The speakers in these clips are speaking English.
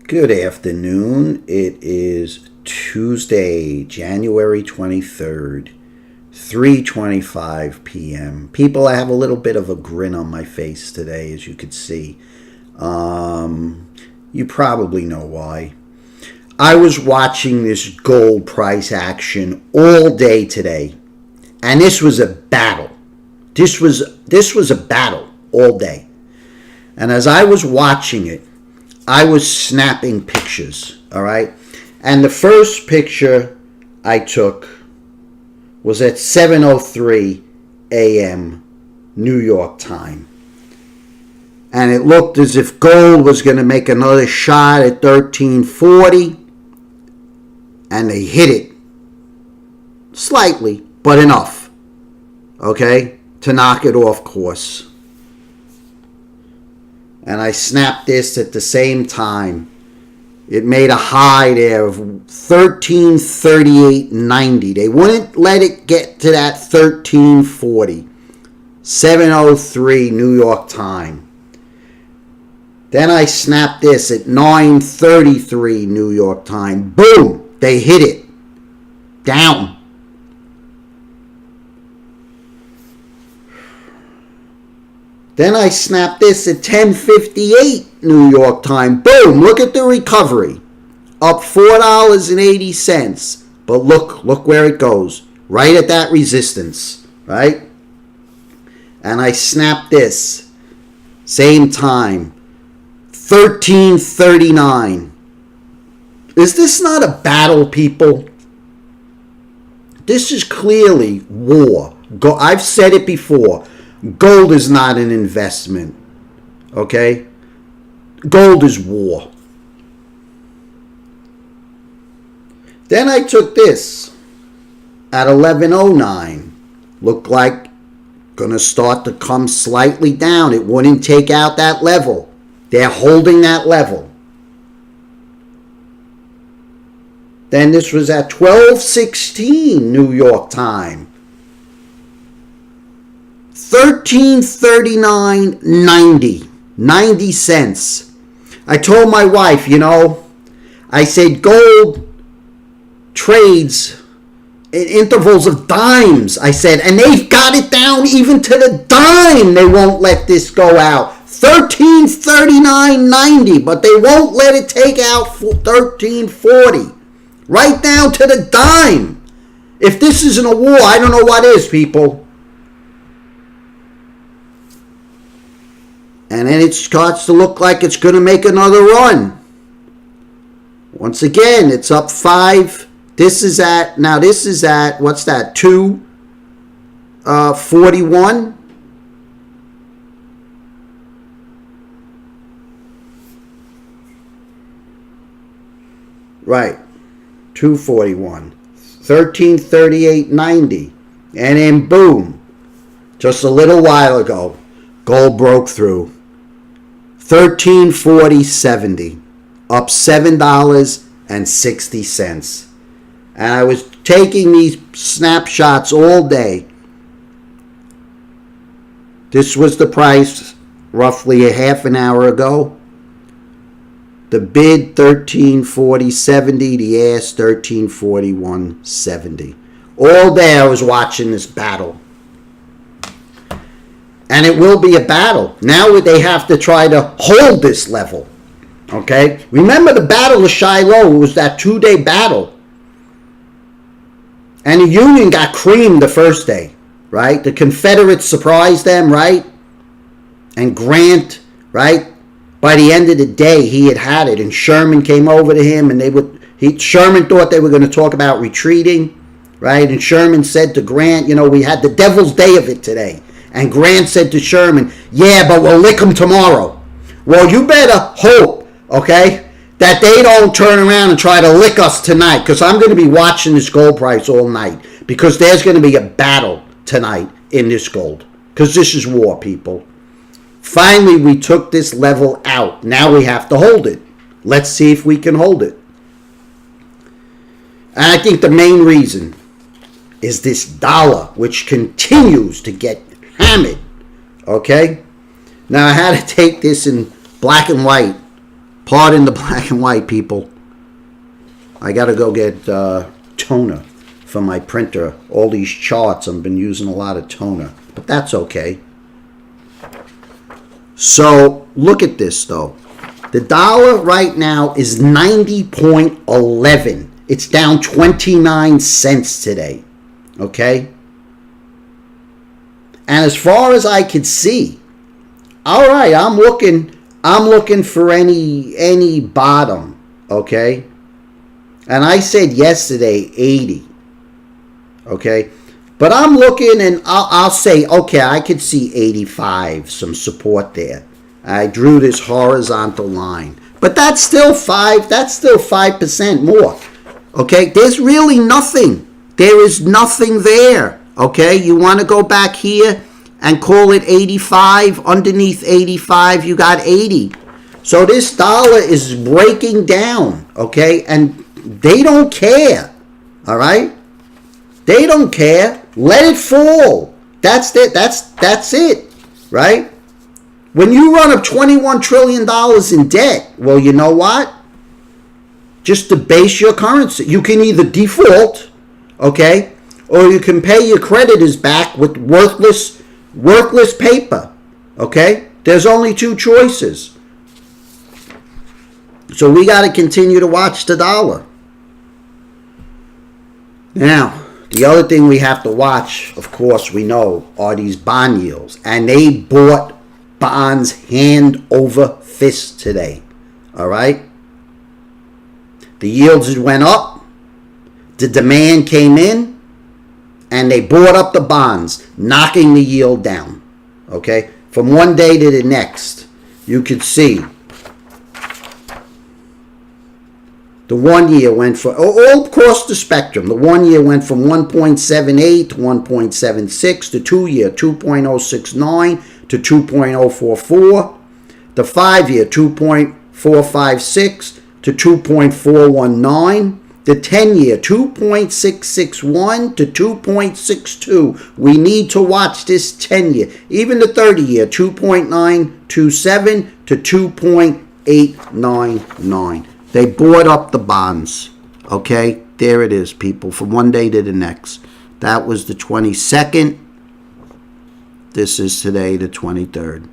Good afternoon. It is Tuesday, January 23rd, 3:25 p.m. People, I have a little bit of a grin on my face today, as you could see. You probably know why. I was watching this gold price action all day today, and this was a battle. This was a battle all day. And as I was watching it, I was snapping pictures, all right? And the first picture I took was at 7:03 a.m. New York time. And it looked as if gold was going to make another shot at 1340. And they hit it slightly, but enough, okay, to knock it off course. And I snapped this at the same time. It made a high there of 1338.90. They wouldn't let it get to that 1340. 7:03 New York time. Then I snapped this at 9:33 New York time. Boom! They hit it. Down. Then I snapped this at 10:58 New York time. Boom! Look at the recovery. Up $4.80. But look where it goes. Right at that resistance. Right? And I snapped this. Same time. 1339. Is this not a battle, people? This is clearly war. I've said it before. Gold is not an investment, okay? Gold is war. Then I took this at 11:09. Looked like gonna start to come slightly down. It wouldn't take out that level. They're holding that level. Then this was at 12:16 New York time. 1339.90. 90 cents. I told my wife, I said gold trades in intervals of dimes. I said, and they've got it down even to the dime. They won't let this go out. 1339.90, but they won't let it take out 1340. Right down to the dime. If this isn't a war, I don't know what is, people. And then it starts to look like it's going to make another run. Once again, it's up 5. This is at, what's that, 241? Right, 241. 1338.90. And then boom, just a little while ago, gold broke through. 1340.70, up $7.60. And I was taking these snapshots all day. This was the price roughly a half an hour ago. The bid 1340.70, the ask 1341.70. All day I was watching this battle. And it will be a battle. Now they have to try to hold this level. Okay? Remember the Battle of Shiller. It was that 2-day battle. And the Union got creamed the first day. Right? The Confederates surprised them. Right? And Grant. Right? By the end of the day, he had it. And Sherman came over to him. And Sherman thought they were going to talk about retreating. Right? And Sherman said to Grant, we had the devil's day of it today. And Grant said to Sherman, yeah, but we'll lick them tomorrow. Well, you better hope, okay, that they don't turn around and try to lick us tonight, because I'm going to be watching this gold price all night, because there's going to be a battle tonight in this gold, because this is war, people. Finally, we took this level out. Now we have to hold it. Let's see if we can hold it. And I think the main reason is this dollar, which continues to get hammered. Okay? Now I had to take this in black and white Pardon the black and white, people. I got to go get toner for my printer. All these charts, I've been using a lot of toner. But that's okay. So, look at this, though. The dollar right now is 90.11. It's down 29 cents today. Okay? And as far as I could see, all right, I'm looking for any bottom, okay? And I said yesterday 80. Okay? But I'm looking, and I'll say, okay, I could see 85, some support there. I drew this horizontal line. But that's still 5% more. Okay? There's really nothing. There is nothing there. Okay? You want to go back here and call it 85? Underneath 85, you got 80. So this dollar is breaking down. Okay? And they don't care. All right? They don't care. Let it fall. That's it. That's it. Right? When you run up $21 trillion in debt, well, you know what? Just debase your currency. You can either default, okay, or you can pay your creditors back with worthless paper, okay? There's only two choices. So we got to continue to watch the dollar. Now, the other thing we have to watch, of course, we know, are these bond yields. And they bought bonds hand over fist today. All right? The yields went up. The demand came in. And they bought up the bonds, knocking the yield down. Okay? From one day to the next, you could see the 1 year went for, all across the spectrum, the 1 year went from 1.78 to 1.76, the 2 year 2.069 to 2.044, the 5 year 2.456 to 2.419, the 10 year 2.661 to 2.62. We need to watch this 10 year. Even the 30 year 2.927 to 2.899. They bought up the bonds. Okay? There it is, people, from one day to the next. That was the 22nd. This is today, the 23rd.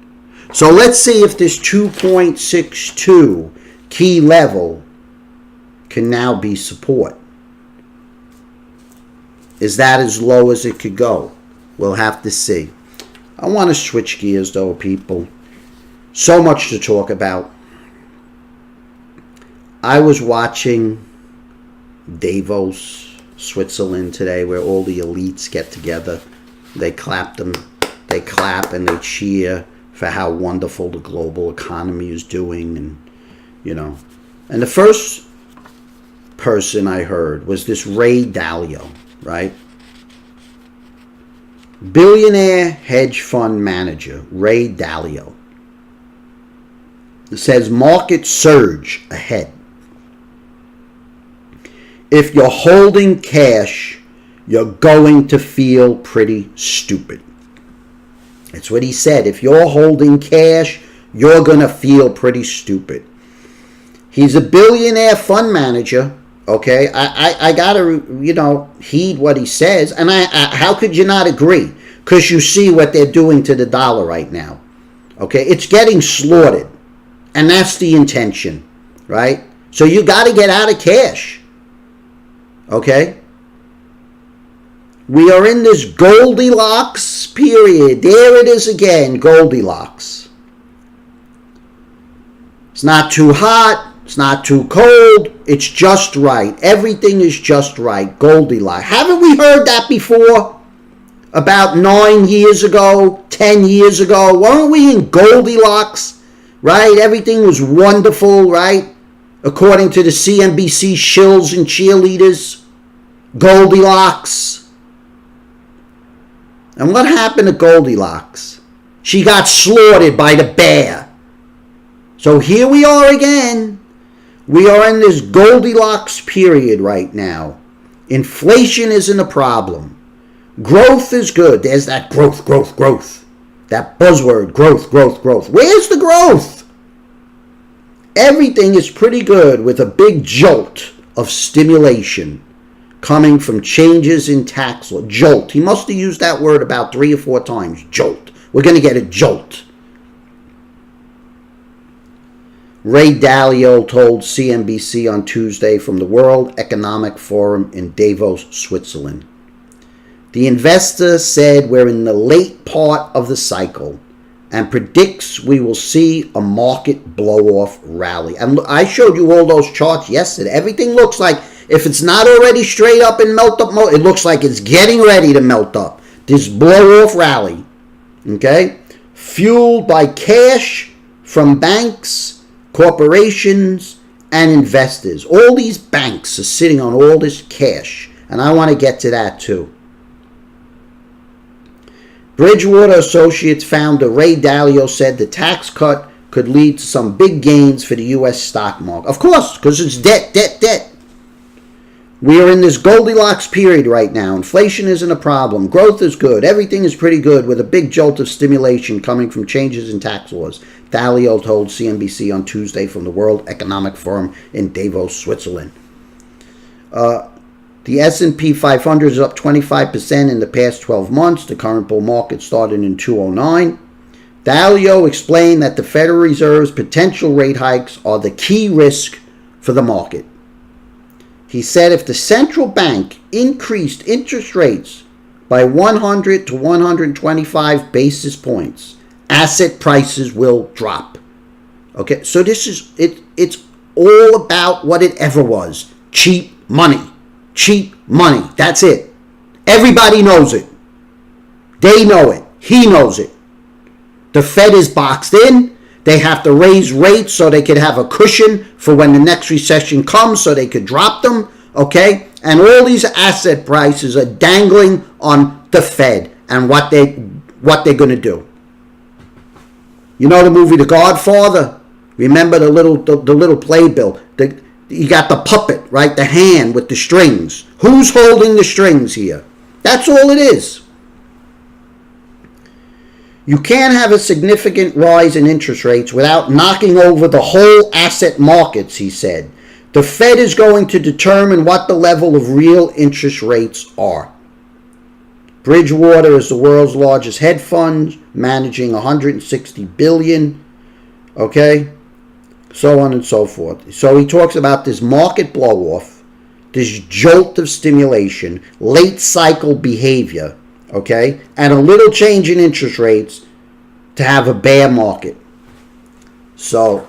So let's see if this 2.62 key level can now be support. Is that as low as it could go? We'll have to see. I want to switch gears, though, people. So much to talk about. I was watching Davos, Switzerland today, where all the elites get together. They clap and they cheer for how wonderful the global economy is doing, and And the first person I heard was this Ray Dalio, right? Billionaire hedge fund manager Ray Dalio. It says market surge ahead. If you're holding cash, you're going to feel pretty stupid. That's what he said. If you're holding cash, you're going to feel pretty stupid. He's a billionaire fund manager, okay? I got to, heed what he says. And how could you not agree? Because you see what they're doing to the dollar right now, okay? It's getting slaughtered. And that's the intention, right? So you got to get out of cash. Okay? We are in this Goldilocks period. There it is again, Goldilocks. It's not too hot. It's not too cold. It's just right. Everything is just right. Goldilocks. Haven't we heard that before? About 9 years ago, 10 years ago. Weren't we in Goldilocks? Right? Everything was wonderful, right? According to the CNBC shills and cheerleaders. Goldilocks. And what happened to Goldilocks? She got slaughtered by the bear. So here we are again. We are in this Goldilocks period right now. Inflation isn't a problem. Growth is good. There's that growth. That buzzword, growth. Where's the growth? Everything is pretty good with a big jolt of stimulation coming from changes in tax law. Jolt. He must have used that word about 3 or 4 times. Jolt. We're going to get a jolt. Ray Dalio told CNBC on Tuesday from the World Economic Forum in Davos, Switzerland. The investor said we're in the late part of the cycle and predicts we will see a market blow-off rally. And I showed you all those charts yesterday. Everything looks like, if it's not already straight up and melt up, it looks like it's getting ready to melt up. This blow-off rally, okay, fueled by cash from banks, corporations, and investors. All these banks are sitting on all this cash, and I want to get to that too. Bridgewater Associates founder Ray Dalio said the tax cut could lead to some big gains for the U.S. stock market. Of course, because it's debt, debt, debt. We are in this Goldilocks period right now. Inflation isn't a problem. Growth is good. Everything is pretty good with a big jolt of stimulation coming from changes in tax laws, Dalio told CNBC on Tuesday from the World Economic Forum in Davos, Switzerland. The S&P 500 is up 25% in the past 12 months. The current bull market started in 2009. Dalio explained that the Federal Reserve's potential rate hikes are the key risk for the market. He said if the central bank increased interest rates by 100 to 125 basis points, asset prices will drop. Okay, so this is it's all about what it ever was. Cheap money. Cheap money. That's it. Everybody knows it. They know it. He knows it. The Fed is boxed in. They have to raise rates so they could have a cushion for when the next recession comes so they could drop them. Okay? And all these asset prices are dangling on the Fed and what they're going to do. You know the movie The Godfather? Remember the little playbill? You got the puppet, right? The hand with the strings. Who's holding the strings here? That's all it is. You can't have a significant rise in interest rates without knocking over the whole asset markets, he said. The Fed is going to determine what the level of real interest rates are. Bridgewater is the world's largest hedge fund, managing $160 billion. Okay? So on and so forth. So he talks about this market blow-off, this jolt of stimulation, late cycle behavior, okay, and a little change in interest rates to have a bear market. So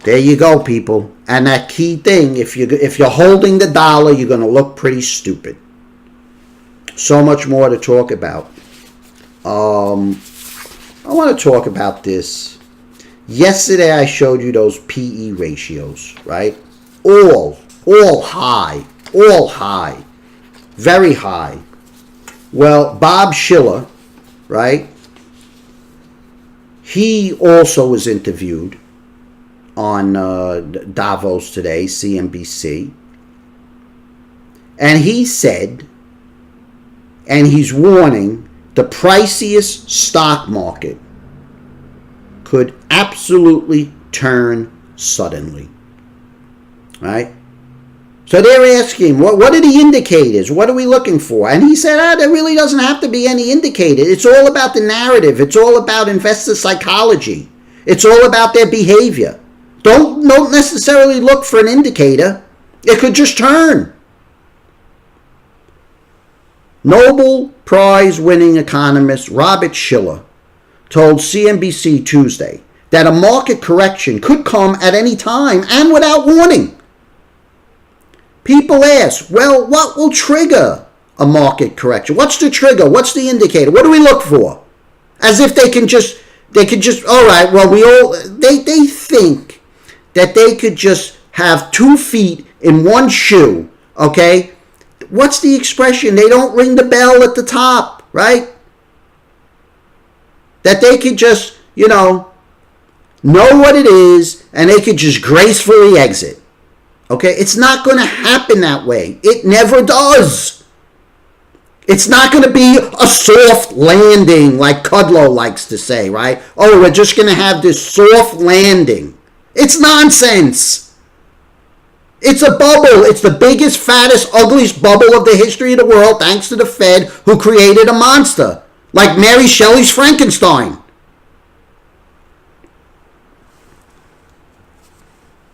there you go, people. And that key thing, if you're holding the dollar, you're going to look pretty stupid. So much more to talk about. I want to talk about this. Yesterday I showed you those PE ratios, right? All high, very high. Well, Bob Shiller, right? He also was interviewed on Davos today, CNBC. And he said, and he's warning, the priciest stock market could absolutely turn suddenly. Right? So they're asking, what are the indicators? What are we looking for? And he said, there really doesn't have to be any indicator. It's all about the narrative. It's all about investor psychology. It's all about their behavior. Don't necessarily look for an indicator. It could just turn. Nobel Prize winning economist Robert Shiller told CNBC Tuesday that a market correction could come at any time and without warning. People ask, well, what will trigger a market correction? What's the trigger? What's the indicator? What do we look for? As if they could just, all right, well, they think that they could just have 2 feet in one shoe, okay? What's the expression? They don't ring the bell at the top, right? That they could just, know what it is, and they could just gracefully exit. Okay? It's not going to happen that way. It never does. It's not going to be a soft landing like Kudlow likes to say, right? Oh, we're just going to have this soft landing. It's nonsense. It's a bubble. It's the biggest, fattest, ugliest bubble of the history of the world, thanks to the Fed, who created a monster like Mary Shelley's Frankenstein.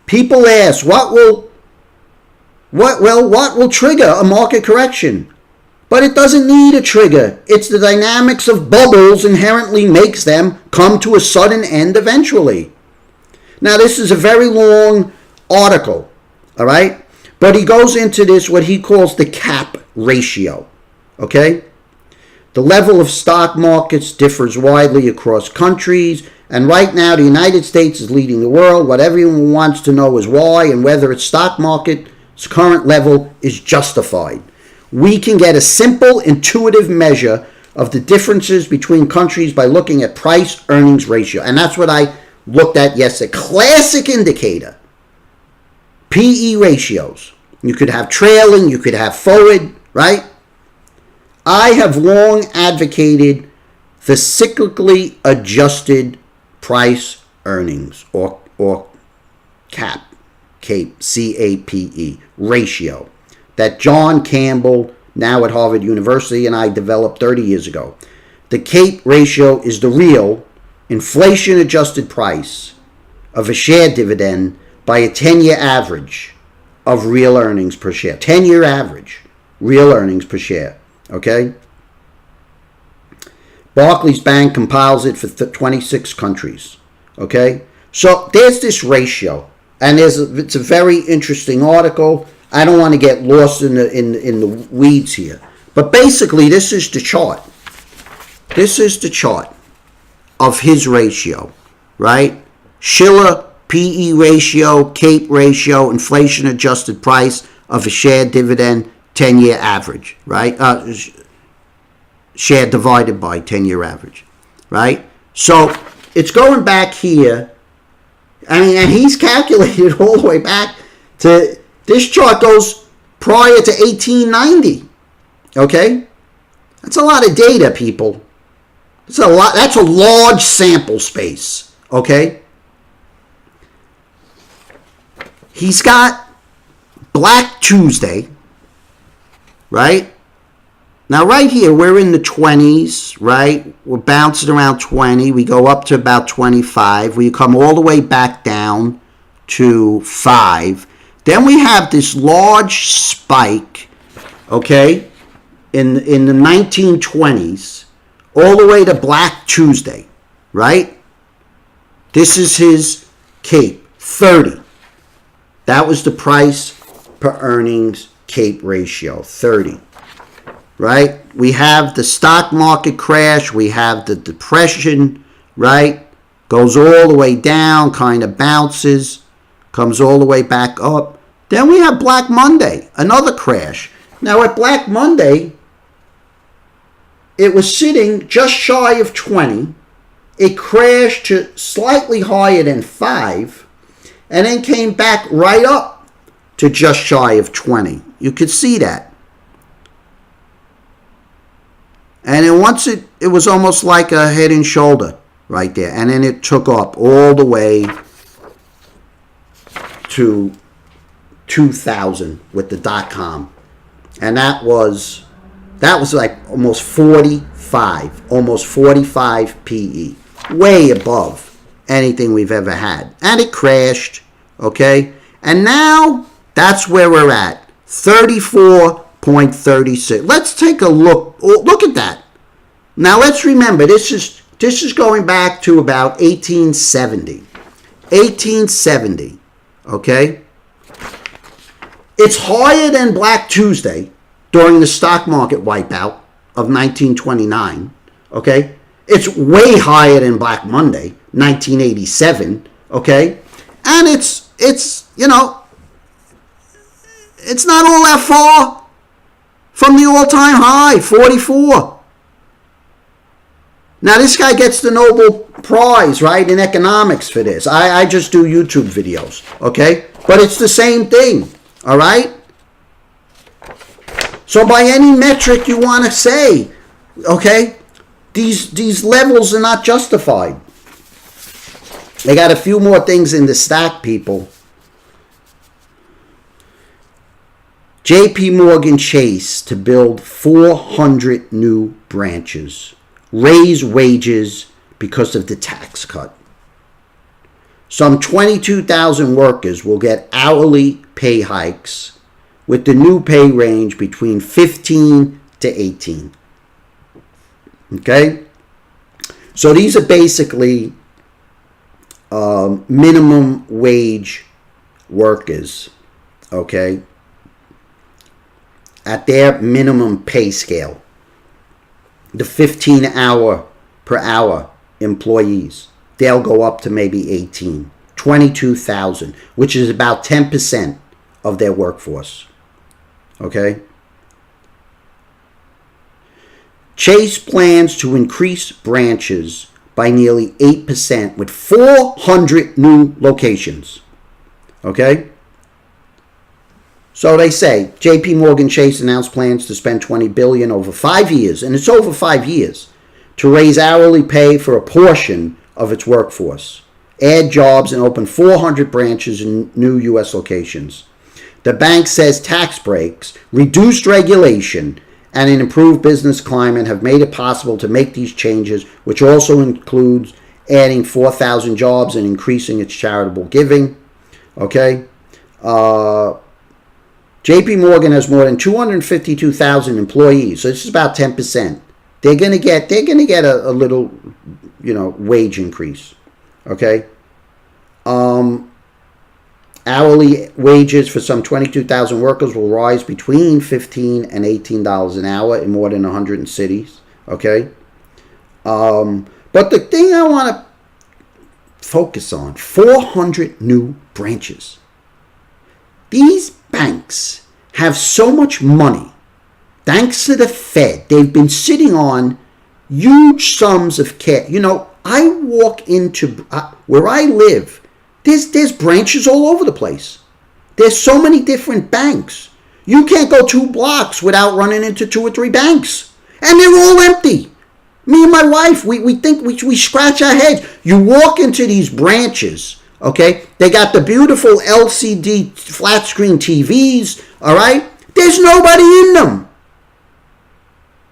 People ask, what will trigger a market correction? But it doesn't need a trigger. It's the dynamics of bubbles inherently makes them come to a sudden end eventually. Now, this is a very long article, all right? But he goes into this, what he calls the cap ratio, okay? The level of stock markets differs widely across countries, and right now the United States is leading the world. What everyone wants to know is why and whether its stock market's current level is justified. We can get a simple, intuitive measure of the differences between countries by looking at price-earnings ratio, and that's what I looked at yesterday. Classic indicator. PE ratios. You could have trailing, you could have forward, right? I have long advocated the cyclically adjusted price earnings or CAPE, C-A-P-E, ratio that John Campbell, now at Harvard University, and I developed 30 years ago. The CAPE ratio is the real inflation-adjusted price of a share dividend by a 10-year average of real earnings per share. 10-year average, real earnings per share. Okay? Barclays Bank compiles it for 26 countries. Okay? So there's this ratio, and it's a very interesting article. I don't want to get lost in the weeds here. But basically, this is the chart. This is the chart of his ratio, right? Shiller PE ratio, CAPE ratio, inflation-adjusted price of a share dividend, 10-year average, right? Share divided by 10-year average, right? So it's going back here. I mean, and he's calculated all the way back to, this chart goes prior to 1890, okay? That's a lot of data, people. That's a lot. That's a large sample space, okay? He's got Black Tuesday, right? Now, right here, we're in the 20s, right? We're bouncing around 20. We go up to about 25. We come all the way back down to 5. Then we have this large spike, okay, in the 1920s, all the way to Black Tuesday, right? This is his CAPE, 30. That was the price per earnings CAPE ratio, 30. Right? We have the stock market crash. We have the depression, right? Goes all the way down, kind of bounces, comes all the way back up. Then we have Black Monday, another crash. Now at Black Monday, it was sitting just shy of 20. It crashed to slightly higher than 5, and then came back right up to just shy of 20. You could see that. And then once it was almost like a head and shoulder right there. And then it took up all the way to 2000 with the .com. And that was like almost 45 PE. Way above anything we've ever had. And it crashed, okay? And now that's where we're at. 34.36. Let's take a look. Look at that. Now let's remember, this is going back to about 1870. 1870, okay? It's higher than Black Tuesday during the stock market wipeout of 1929, okay? It's way higher than Black Monday, 1987, okay? And it's you know, it's not all that far from the all-time high, 44. Now, this guy gets the Nobel Prize, right, in economics for this. I just do YouTube videos, okay? But it's the same thing, all right? So by any metric you want to say, okay, these levels are not justified. They got a few more things in the stack, people. JPMorgan Chase to build 400 new branches. Raise wages because of the tax cut. Some 22,000 workers will get hourly pay hikes with the new pay range between 15 to 18. Okay? So these are basically minimum wage workers, okay, at their minimum pay scale. The 15 hour per hour employees, they'll go up to maybe 18, 22,000, which is about 10% of their workforce, okay? Chase plans to increase branches by nearly 8% with 400 new locations. Okay? So they say JPMorgan Chase announced plans to spend $20 billion over 5 years, and it's over 5 years, to raise hourly pay for a portion of its workforce, add jobs, and open 400 branches in new U.S. locations. The bank says tax breaks, reduced regulation, and an improved business climate have made it possible to make these changes, which also includes adding 4,000 jobs and increasing its charitable giving. Okay? JP Morgan has more than 252,000 employees, so this is about 10%. They're gonna get a little, wage increase. Okay? Hourly wages for some 22,000 workers will rise between $15 and $18 an hour in more than 100 cities. Okay? But the thing I want to focus on, 400 new branches. These banks have so much money, thanks to the Fed. They've been sitting on huge sums of cash. I walk into where I live. There's branches all over the place. There's so many different banks. You can't go 2 blocks without running into 2 or 3 banks. And they're all empty. Me and my wife, we think, we scratch our heads. You walk into these branches, okay? They got the beautiful LCD flat screen TVs, all right? There's nobody in them.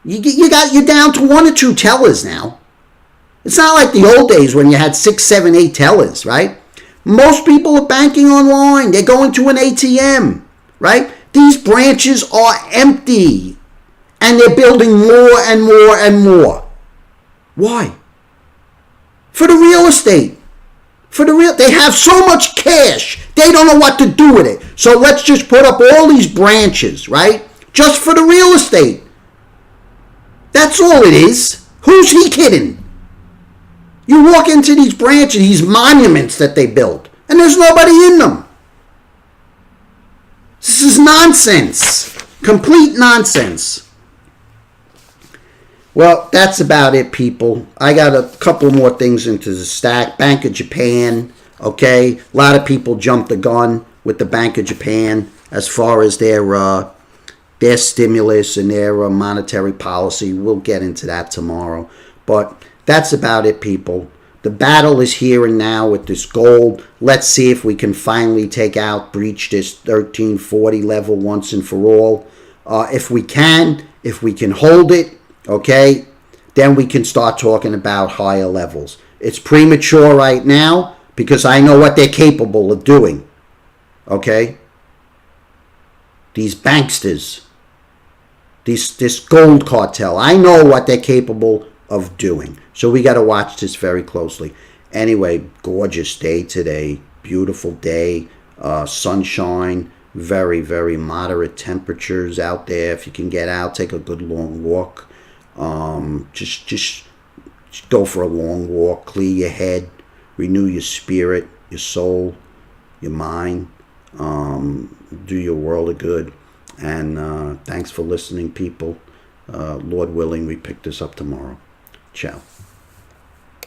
You're down to 1 or 2 tellers now. It's not like the old days when you had 6, 7, 8 tellers, right? Most people are banking online. They're going to an ATM, right? These branches are empty. And they're building more and more and more. Why? For the real estate. They have so much cash. They don't know what to do with it. So let's just put up all these branches, right? Just for the real estate. That's all it is. Who's he kidding? You walk into these branches, these monuments that they built, and there's nobody in them. This is nonsense. Complete nonsense. Well, that's about it, people. I got a couple more things into the stack. Bank of Japan, okay? A lot of people jumped the gun with the Bank of Japan as far as their stimulus and their monetary policy. We'll get into that tomorrow. But that's about it, people. The battle is here and now with this gold. Let's see if we can finally breach this 1340 level once and for all. If we can hold it, okay, then we can start talking about higher levels. It's premature right now because I know what they're capable of doing. Okay? These banksters, this gold cartel, I know what they're capable of doing. So we got to watch this very closely. Anyway, gorgeous day today. Beautiful day. Sunshine. Very, very moderate temperatures out there. If you can get out, take a good long walk. Just go for a long walk. Clear your head. Renew your spirit, your soul, your mind. Do your world a good. And thanks for listening, people. Lord willing, we pick this up tomorrow. Ciao.